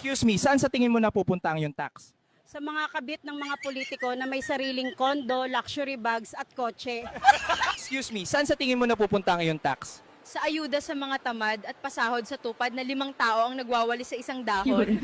Excuse me, saan sa tingin mo napupunta ang yung tax? Sa mga kabit ng mga politiko na may sariling kondo, luxury bags at kotse. Excuse me, saan sa tingin mo napupunta ang yung tax? Sa ayuda sa mga tamad at pasahod sa tupad na 5 tao ang nagwawali sa isang dahon.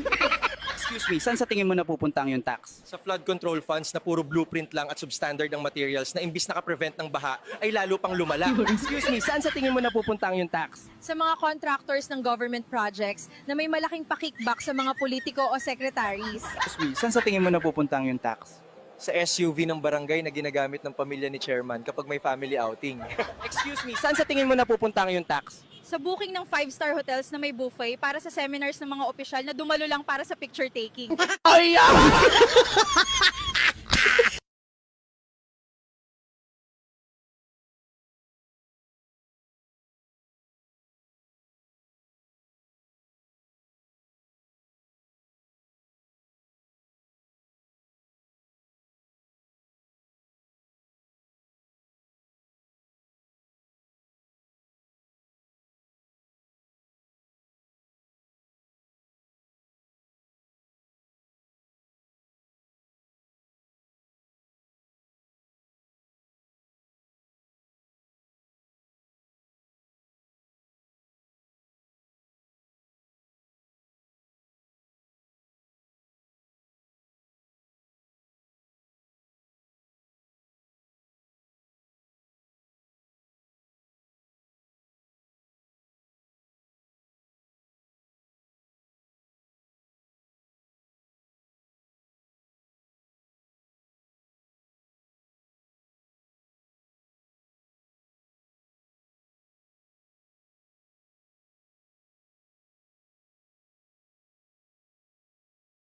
Excuse me, saan sa tingin mo napupunta ang yung tax? Sa flood control funds na puro blueprint lang at substandard ng materials na imbis naka-prevent ng baha ay lalo pang lumala. Excuse me, saan sa tingin mo napupunta ang yung tax? Sa mga contractors ng government projects na may malaking pa-kickback sa mga politiko o secretaries. Excuse me, saan sa tingin mo napupunta ang yung tax? Sa SUV ng barangay na ginagamit ng pamilya ni chairman kapag may family outing. Excuse me, saan sa tingin mo napupunta ang yung tax? Sa booking ng 5-star hotels na may buffet para sa seminars ng mga opisyal na dumalo lang para sa picture taking.